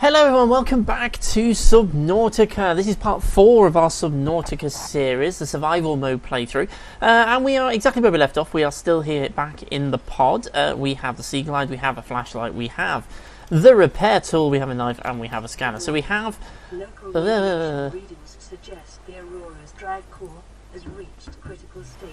Hello everyone, welcome back to Subnautica. This is part 4 of our Subnautica series, the survival mode playthrough. And we are exactly where we left off. We are still here back in the pod. We have the sea glide, we have a flashlight, we have the repair tool, we have a knife, and we have a scanner. So we have... Local readings suggest the Aurora's drive core has reached critical state.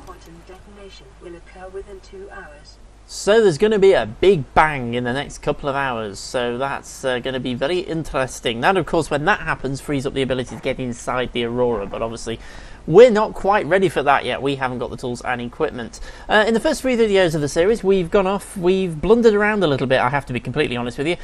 Quantum detonation will occur within 2 hours. So there's going to be a big bang in the next couple of hours, so that's going to be very interesting. That, of course, when that happens, frees up the ability to get inside the Aurora, but obviously we're not quite ready for that yet. We haven't got the tools and equipment. In the first 3 videos of the series, we've gone off, we've blundered around a little bit, I have to be completely honest with you,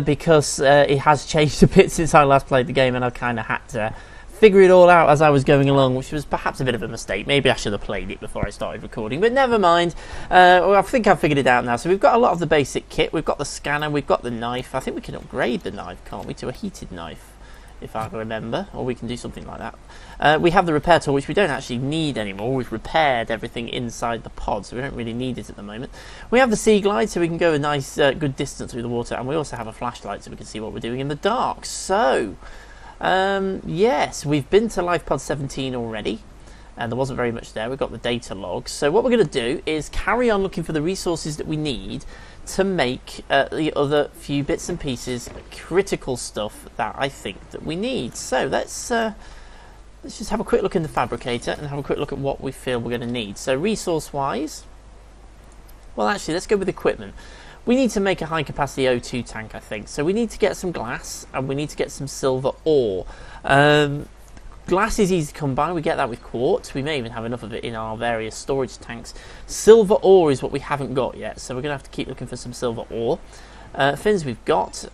because it has changed a bit since I last played the game, and I kind of had to figure it all out as I was going along, which was perhaps a bit of a mistake. Maybe I should have played it before I started recording, but never mind. Well, I think I've figured it out now. So we've got a lot of the basic kit. We've got the scanner, we've got the knife. I think we can upgrade the knife, can't we, to a heated knife, if I remember, or we can do something like that. We have the repair tool, which we don't actually need anymore. We've repaired everything inside the pod, so we don't really need it at the moment. We have the sea glide, so we can go a nice, good distance through the water, and we also have a flashlight, so we can see what we're doing in the dark. So... yes, we've been to life pod 17 already, and there wasn't very much there. We've got the data logs. So what we're going to do is carry on looking for the resources that we need to make the other few bits and pieces, critical stuff that I think that we need. So let's just have a quick look in the fabricator and have a quick look at what we feel we're going to need. So resource-wise, well, actually, let's go with equipment. We need to make a high capacity O2 tank, I think. So we need to get some glass and we need to get some silver ore. Glass is easy to come by. We get that with quartz. We may even have enough of it in our various storage tanks. Silver ore is what we haven't got yet. So we're going to have to keep looking for some silver ore. Fins we've got.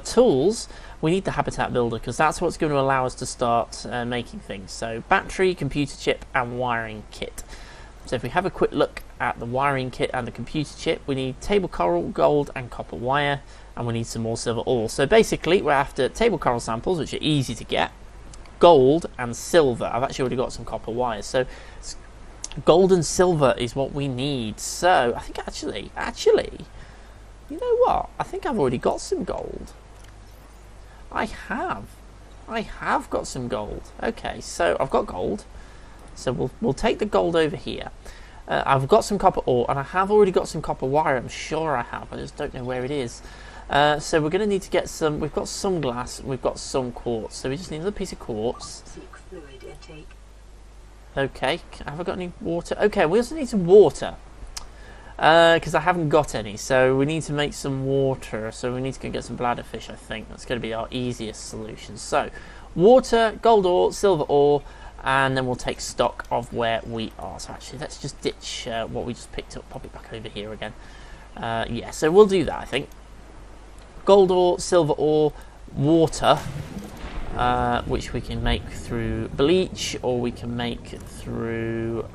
Tools, we need the habitat builder because that's what's going to allow us to start making things. So battery, computer chip and wiring kit. So if we have a quick look at the wiring kit and the computer chip, we need table coral, gold and copper wire, and we need some more silver ore. So basically we're after table coral samples, which are easy to get, gold and silver. I've actually already got some copper wires, so gold and silver is what we need. So I think actually, you know what? I think I've already got some gold. I have got some gold. Okay, so I've got gold. So we'll take the gold over here. I've got some copper ore, and I have already got some copper wire. I'm sure I have. I just don't know where it is. So we're going to need to get some. We've got some glass, and we've got some quartz. So we just need another piece of quartz. Fluid intake. Okay. Have I got any water? Okay. We also need some water because I haven't got any. So we need to make some water. So we need to go get some bladderfish. I think that's going to be our easiest solution. So water, gold ore, silver ore. And then we'll take stock of where we are. So actually, let's just ditch what we just picked up, pop it back over here again. Yeah, so we'll do that, I think. Gold ore, silver ore, water, which we can make through bleach, or we can make through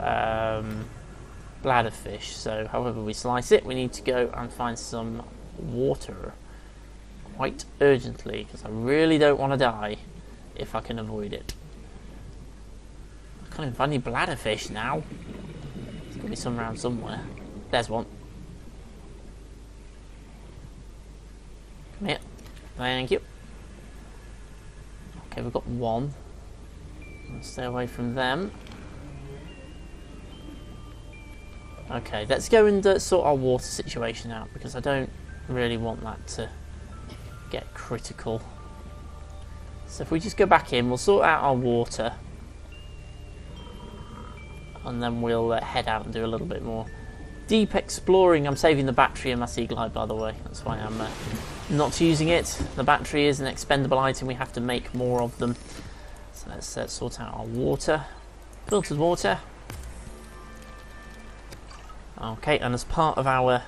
bladderfish. So however we slice it, we need to go and find some water quite urgently, because I really don't want to die if I can avoid it. I can't even find any bladderfish now. There's got to be some around somewhere. There's one. Come here. Thank you. Okay, we've got one. Let's stay away from them. Okay, let's go and sort our water situation out, because I don't really want that to get critical. So if we just go back in, we'll sort out our water. And then we'll head out and do a little bit more deep exploring. I'm saving the battery in my sea glide, by the way. That's why I'm not using it. The battery is an expendable item. We have to make more of them. So let's sort out our water. Filtered water. Okay, and as part of our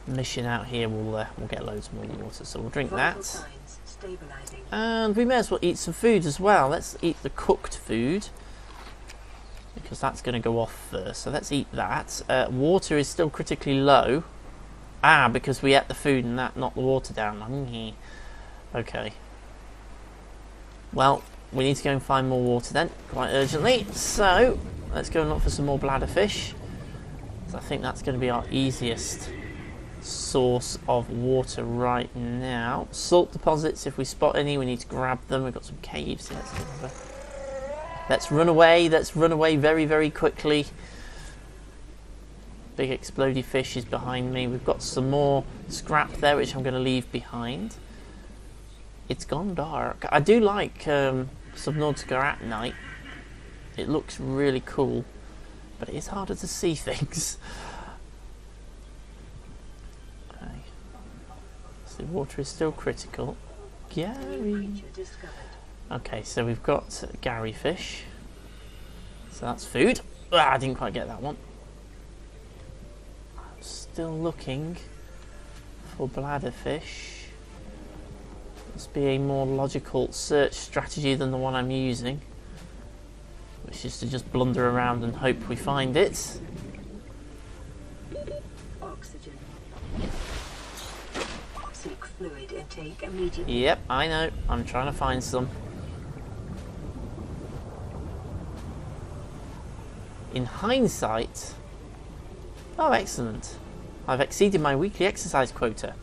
mission out here, we'll get loads more water. So we'll drink that. And we may as well eat some food as well. Let's eat the cooked food, because that's going to go off first. So let's eat that. Water is still critically low. Because we ate the food and that knocked the water down. Okay. Well, we need to go and find more water then, quite urgently. So let's go and look for some more bladderfish. So I think that's going to be our easiest source of water right now. Salt deposits, if we spot any, we need to grab them. We've got some caves here. Let's run away. Let's run away very, very quickly. Big explodey fish is behind me. We've got some more scrap there, which I'm going to leave behind. It's gone dark. I do like Subnautica at night. It looks really cool, but it is harder to see things. Okay. So the water is still critical. Gary. Okay, so we've got Gary fish. So that's food. Ah, I didn't quite get that one. I'm still looking for bladder fish. Must be a more logical search strategy than the one I'm using, which is to just blunder around and hope we find it. Oxygen. Seek fluid intake immediately. Yep, I know. I'm trying to find some. In hindsight... Oh, excellent. I've exceeded my weekly exercise quota.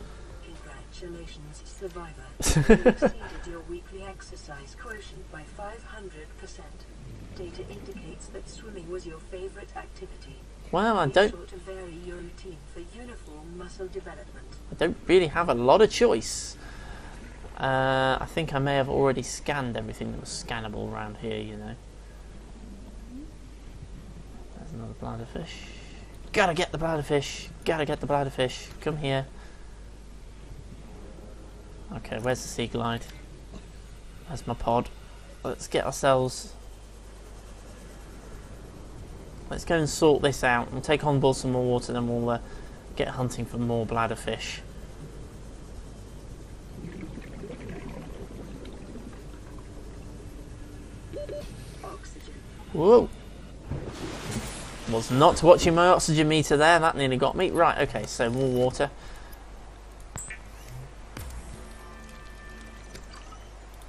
Congratulations, survivor. You exceeded your weekly exercise quotient by 500%. Data indicates that swimming was your favorite activity. Well, I Be don't... sure to vary your routine for uniform muscle development. I don't really have a lot of choice. I think I may have already scanned everything that was scannable around here, you know. There's another bladder fish. Gotta get the bladder fish. Gotta get the bladder fish. Come here. Okay, where's the sea glide? There's my pod. Let's get ourselves... Let's go and sort this out. We'll take on board some more water, then we'll get hunting for more bladder fish. Oxygen. Whoa! Was not watching my oxygen meter there. That nearly got me. Right, okay, so more water.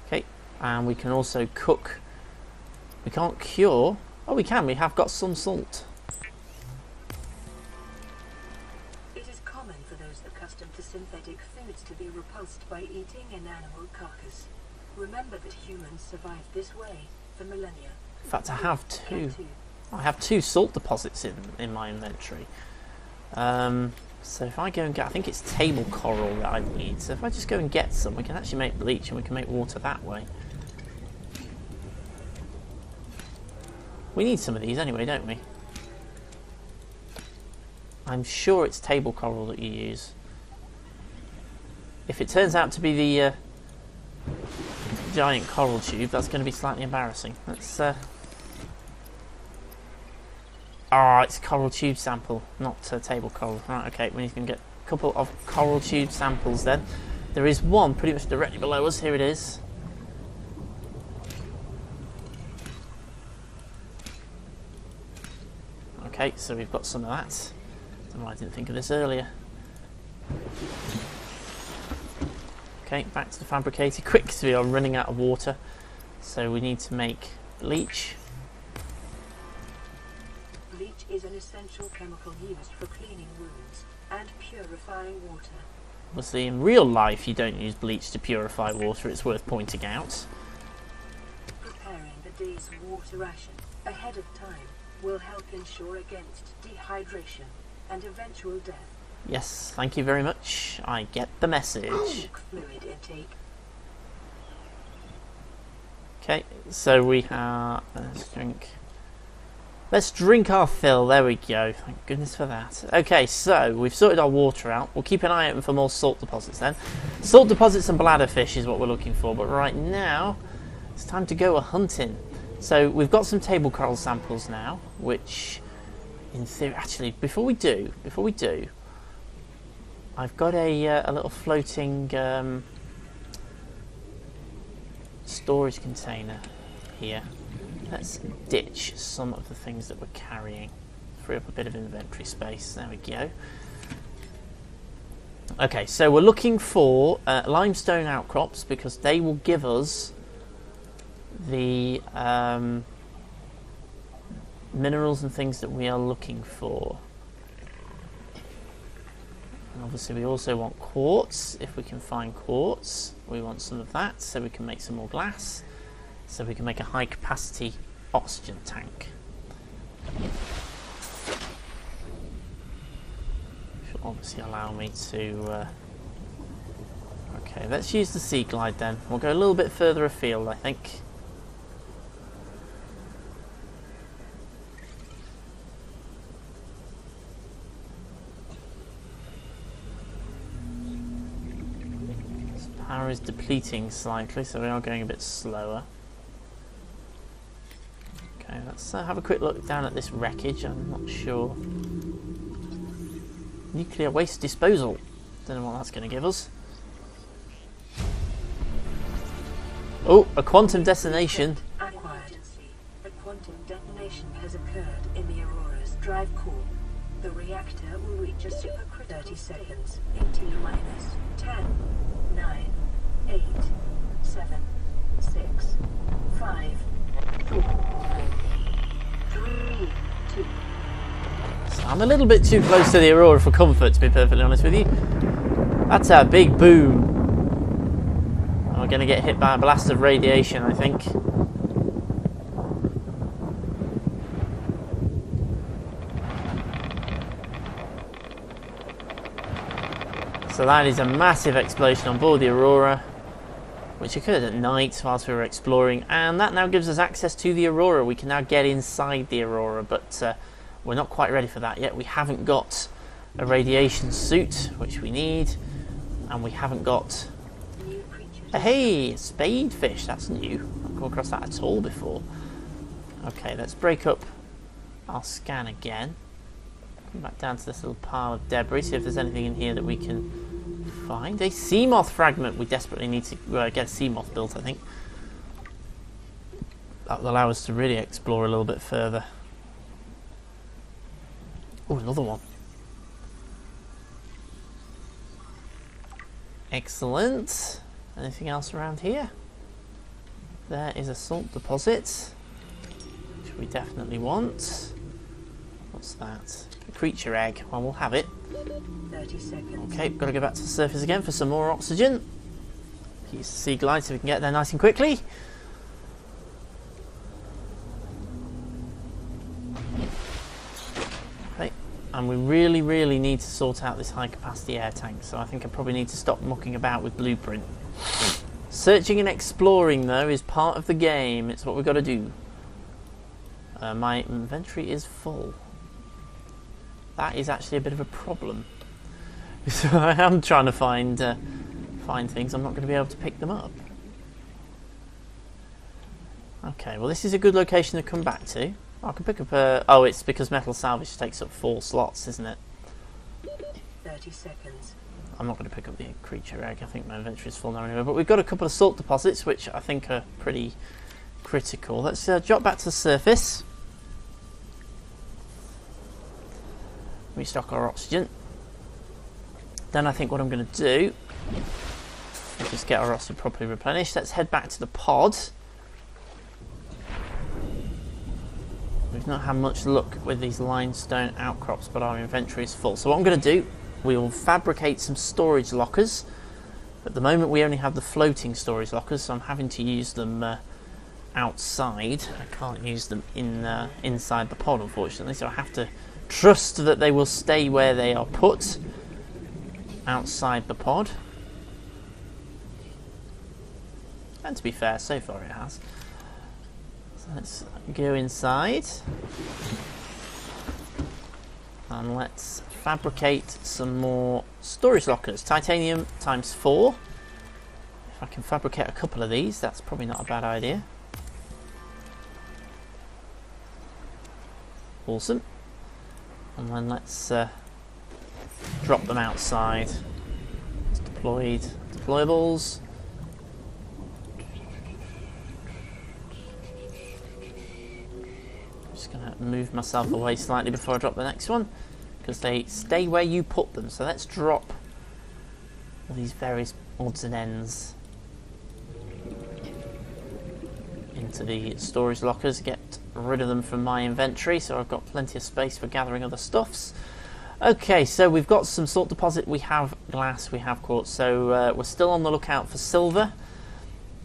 Okay, and we can also cook. We can't cure. Oh, we can. We have got some salt. It is common for those accustomed to synthetic foods to be repulsed by eating an animal carcass. Remember that humans survived this way for millennia. In fact, I have two. I have two salt deposits in my inventory. So if I go and get, I think it's table coral that I need. So if I just go and get some, we can actually make bleach and we can make water that way. We need some of these anyway, don't we? I'm sure it's table coral that you use. If it turns out to be the giant coral tube, that's going to be slightly embarrassing. Let's... it's coral tube sample, not table coral. Right, okay, we can get a couple of coral tube samples then. There is one pretty much directly below us. Here it is. Okay, so we've got some of that. Don't know why I didn't think of this earlier. Okay, back to the fabricator. Quick, because we are running out of water. So we need to make bleach. Bleach is an essential chemical used for cleaning wounds and purifying water. Obviously, in real life, you don't use bleach to purify water. It's worth pointing out. Preparing the day's water ration ahead of time will help ensure against dehydration and eventual death. Yes, thank you very much. I get the message. Fluid intake. Okay, so we have... Let's drink our fill. There we go. Thank goodness for that. Okay, so we've sorted our water out. We'll keep an eye open for more salt deposits then. Salt deposits and bladder fish is what we're looking for. But right now, it's time to go a-hunting. So we've got some table coral samples now, which in theory... Actually, before we do, I've got a little floating storage container here. Let's ditch some of the things that we're carrying. Free up a bit of inventory space. There we go. Okay, so we're looking for limestone outcrops because they will give us the minerals and things that we are looking for. And obviously we also want quartz. If we can find quartz, we want some of that so we can make some more glass, so we can make a high capacity oxygen tank. Which will obviously allow me to... Okay, let's use the sea glide then. We'll go a little bit further afield, I think. Power is depleting slightly, so we are going a bit slower. Okay, let's have a quick look down at this wreckage. I'm not sure. Nuclear waste disposal. Don't know what that's going to give us. Oh, a quantum detonation. Acquired. A quantum detonation has occurred in the Aurora's drive core. The reactor will reach a supercritical 30 seconds in T-minus 10, 9, 8, 7, 6, 5, 4, 3, 2. So I'm a little bit too close to the Aurora for comfort, to be perfectly honest with you. That's a big boom. We're going to get hit by a blast of radiation, I think. So that is a massive explosion on board the Aurora, which occurred at night whilst we were exploring, and that now gives us access to the Aurora. We can now get inside the Aurora, but we're not quite ready for that yet. We haven't got a radiation suit, which we need, and we haven't got... Hey, spadefish, that's new. I've come across that at all before. Okay, let's break up our scan again. Come back down to this little pile of debris, see if there's anything in here that we can find. A sea moth fragment. We desperately need to get a sea moth built, I think. That will allow us to really explore a little bit further. Oh, another one. Excellent. Anything else around here? There is a salt deposit, which we definitely want. What's that? A creature egg. Well, we'll have it. 30 seconds. Okay, got to go back to the surface again for some more oxygen. Use the sea glide so we can get there nice and quickly. Okay, and we really, really need to sort out this high capacity air tank, so I think I probably need to stop mucking about with Blueprint. Searching and exploring, though, is part of the game. It's what we've got to do. My inventory is full. That is actually a bit of a problem. So I am trying to find things. I'm not going to be able to pick them up. Okay, well this is a good location to come back to. I can pick up a... Oh, it's because metal salvage takes up 4 slots, isn't it? 30 seconds. I'm not going to pick up the creature egg. I think my inventory is full now anyway. But we've got a couple of salt deposits, which I think are pretty critical. Let's drop back to the surface. Restock our oxygen. Then I think what I'm going to do is just get our oxygen properly replenished. Let's head back to the pod. We've not had much luck with these limestone outcrops, but our inventory is full. So what I'm going to do, we will fabricate some storage lockers. At the moment we only have the floating storage lockers, so I'm having to use them outside. I can't use them inside the pod, unfortunately, so I have to trust that they will stay where they are put outside the pod. And to be fair, so far it has. So let's go inside and let's fabricate some more storage lockers. Titanium ×4. If I can fabricate a couple of these, that's probably not a bad idea. Awesome. And then let's drop them outside. It's deployed. Deployables. Just going to move myself away slightly before I drop the next one, because they stay where you put them. So let's drop all these various odds and ends into the storage lockers, get rid of them from my inventory so I've got plenty of space for gathering other stuffs. Okay, so we've got some salt deposit, we have glass, we have quartz, so we're still on the lookout for silver,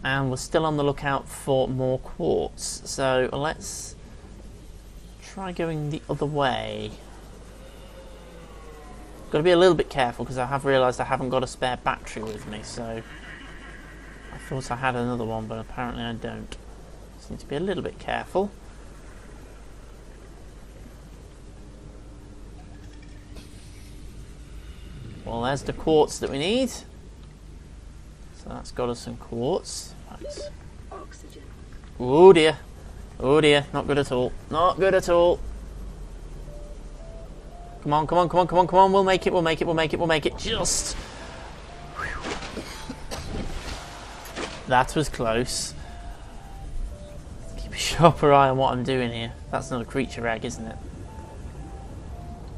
and we're still on the lookout for more quartz. So let's try going the other way. Got to be a little bit careful because I have realised I haven't got a spare battery with me, so I thought I had another one, but apparently I don't. Just need to be a little bit careful. Well, there's the quartz that we need. So that's got us some quartz. Right. Oxygen. Oh dear. Oh dear. Not good at all. Not good at all. Come on, come on, come on, come on, come on. We'll make it, we'll make it, we'll make it, we'll make it. Just. That was close. Keep a sharper eye on what I'm doing here. That's not a creature egg, isn't it?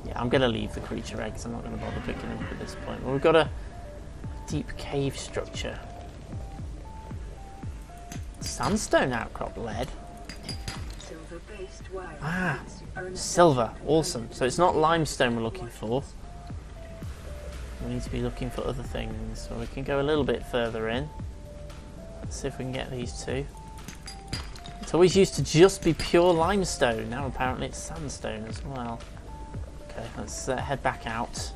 Yeah, I'm going to leave the creature eggs. I'm not going to bother picking them up at this point. Well, we've got a deep cave structure. Sandstone outcrop lead. Silver-based wire. Ah, silver. Awesome. So it's not limestone we're looking for. We need to be looking for other things. So we can go a little bit further in. Let's see if we can get these two. It always used to just be pure limestone. Now apparently it's sandstone as well. Okay, let's head back out.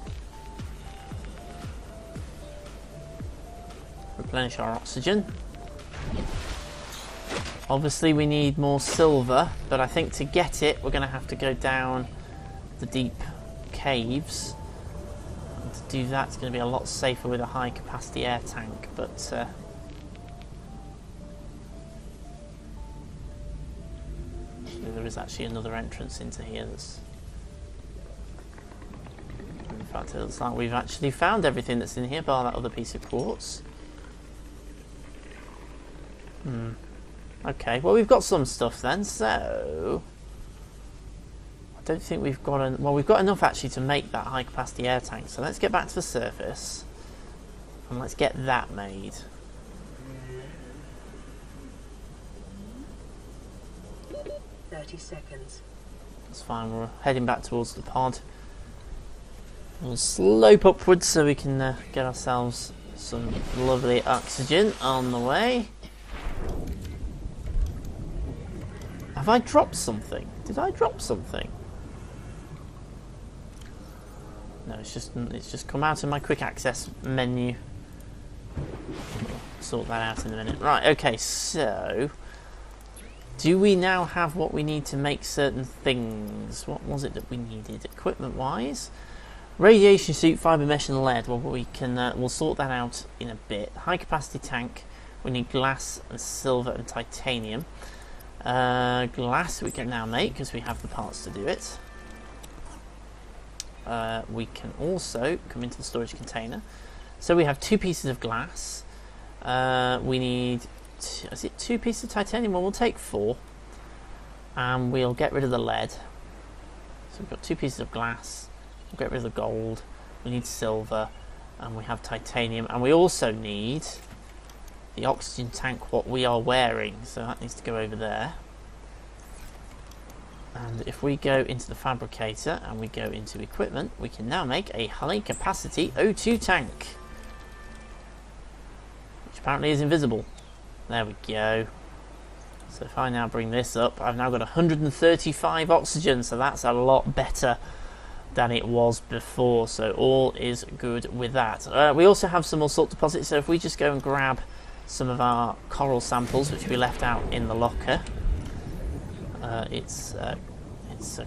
Replenish our oxygen. Obviously we need more silver, but I think to get it we're going to have to go down the deep caves. And to do that it's going to be a lot safer with a high capacity air tank, but there is actually another entrance into here that's... In fact, it looks like we've actually found everything that's in here, bar that other piece of quartz. Okay, well we've got some stuff then, so... I don't think we've got... Well, we've got enough actually to make that high capacity air tank, so let's get back to the surface. And let's get that made. Seconds. That's fine, we're heading back towards the pod. We'll slope upwards so we can get ourselves some lovely oxygen on the way. Have I dropped something? Did I drop something? No, it's just come out of my quick access menu. Sort that out in a minute. Right, okay, so do we now have what we need to make certain things? What was it that we needed equipment-wise? Radiation suit, fibre mesh and lead. Well, we can we'll sort that out in a bit. High capacity tank. We need glass and silver and titanium. Glass we can now make because we have the parts to do it. We can also come into the storage container. So we have 2 pieces of glass. We need... Is it 2 pieces of titanium? Well, we'll take 4 and we'll get rid of the lead. So we've got 2 pieces of glass, we'll get rid of the gold, we need silver, and we have titanium, and we also need the oxygen tank what we are wearing, so that needs to go over there. And if we go into the fabricator and we go into equipment, we can now make a high capacity O2 tank, which apparently is invisible. There we go. So if I now bring this up, I've now got 135 oxygen, so that's a lot better than it was before, so all is good with that. We also have some more salt deposits, so if we just go and grab some of our coral samples which we left out in the locker. It's a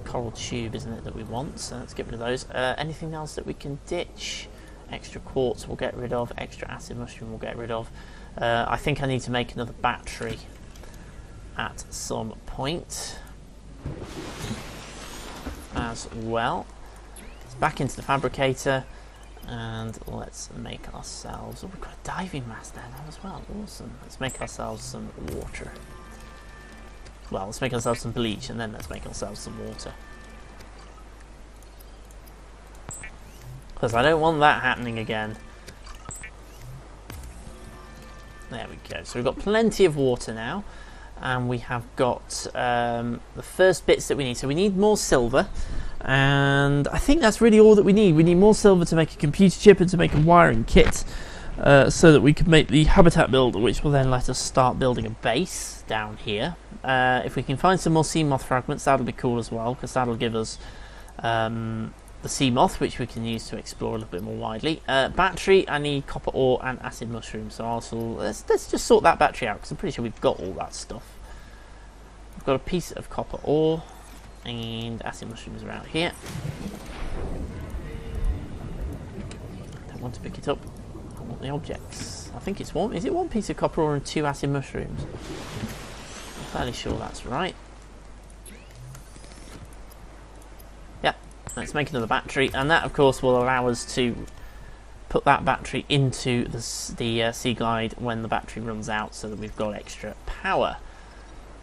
coral tube, isn't it, that we want, so let's get rid of those. Anything else that we can ditch? Extra quartz we'll get rid of, extra acid mushroom we'll get rid of. I think I need to make another battery at some point as well. Let's back into the fabricator and let's make ourselves... Oh, we've got a diving mask there now as well. Awesome. Let's make ourselves some water. Well, let's make ourselves some bleach and then let's make ourselves some water. Because I don't want that happening again. There we go. So we've got plenty of water now, and we have got the first bits that we need. So we need more silver. And I think that's really all that we need. We need more silver to make a computer chip and to make a wiring kit, so that we can make the habitat builder, which will then let us start building a base down here. If we can find some more sea moth fragments, that'll be cool as well, because that'll give us the sea moth, which we can use to explore a little bit more widely. Battery, I need copper ore and acid mushroom, so let's just sort that battery out, because I'm pretty sure we've got all that stuff. I've got a piece of copper ore, and acid mushrooms are out here. Don't want to pick it up. I want the objects. I think it's one. Is it one piece of copper ore and 2 acid mushrooms? I'm fairly sure that's right. Yeah. Let's make another battery, and that, of course, will allow us to put that battery into the Sea Glide when the battery runs out, so that we've got extra power.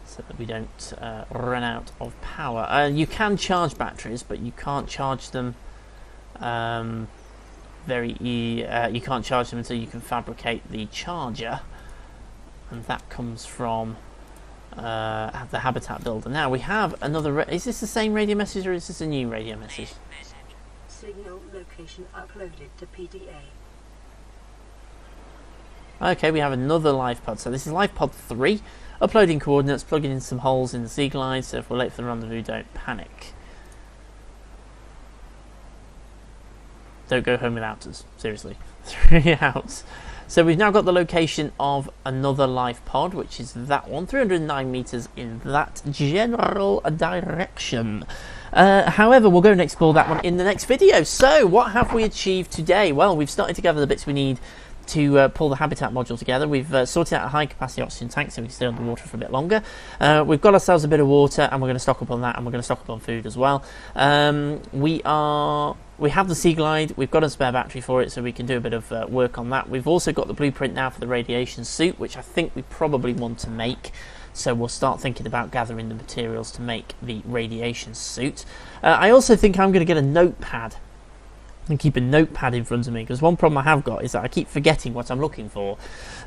So that we don't run out of power. You can charge batteries, but you can't charge them you can't charge them until you can fabricate the charger, and that comes from the habitat builder. Now we have another. Is this the same radio message, or is this a new radio message? Signal location uploaded to PDA. Okay, we have another life pod. So this is life pod 3. Uploading coordinates, plugging in some holes in the Sea Glide, so if we're late for the rendezvous, don't panic. Don't go home without us, seriously. 3 hours. So we've now got the location of another life pod, which is that one, 309 meters in that general direction. However, we'll go and explore that one in the next video. So, what have we achieved today? Well, we've started to gather the bits we need to pull the habitat module together. We've sorted out a high capacity oxygen tank so we can stay underwater for a bit longer. We've got ourselves a bit of water, and we're going to stock up on that, and we're going to stock up on food as well. We have the Sea Glide. We've got a spare battery for it, so we can do a bit of work on that. We've also got the blueprint now for the radiation suit, which I think we probably want to make. So we'll start thinking about gathering the materials to make the radiation suit. I also think I'm going to get a notepad and keep a notepad in front of me, because one problem I have got is that I keep forgetting what I'm looking for.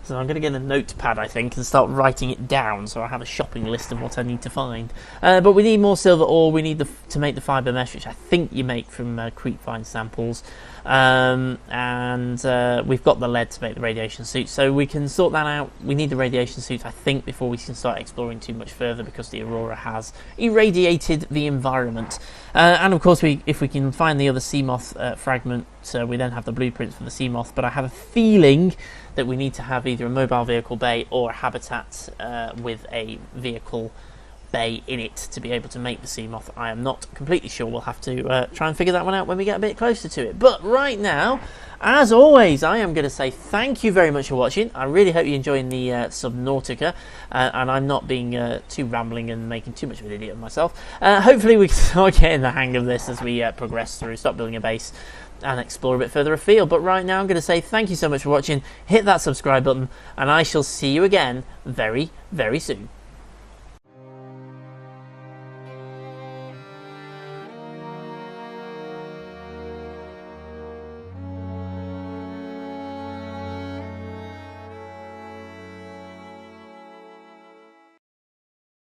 So I'm going to get a notepad, I think, and start writing it down, so I have a shopping list of what I need to find. But we need more silver ore. We need to make the fibre mesh, which I think you make from creepvine samples. And we've got the lead to make the radiation suit, so we can sort that out. We need the radiation suit, I think, before we can start exploring too much further, because the Aurora has irradiated the environment. And of course, if we can find the other sea moth fragment, we then have the blueprints for the sea moth. But I have a feeling that we need to have either a mobile vehicle bay or a habitat with a vehicle bay in it to be able to make the sea moth. I am not completely sure. We'll have to try and figure that one out when we get a bit closer to it. But right now, as always, I am going to say thank you very much for watching. I really hope you're enjoying the Subnautica, and I'm not being too rambling and making too much of an idiot of myself. Hopefully we can start getting the hang of this as we progress through, start building a base and explore a bit further afield. But right now I'm going to say thank you so much for watching. Hit that subscribe button, and I shall see you again very, very soon.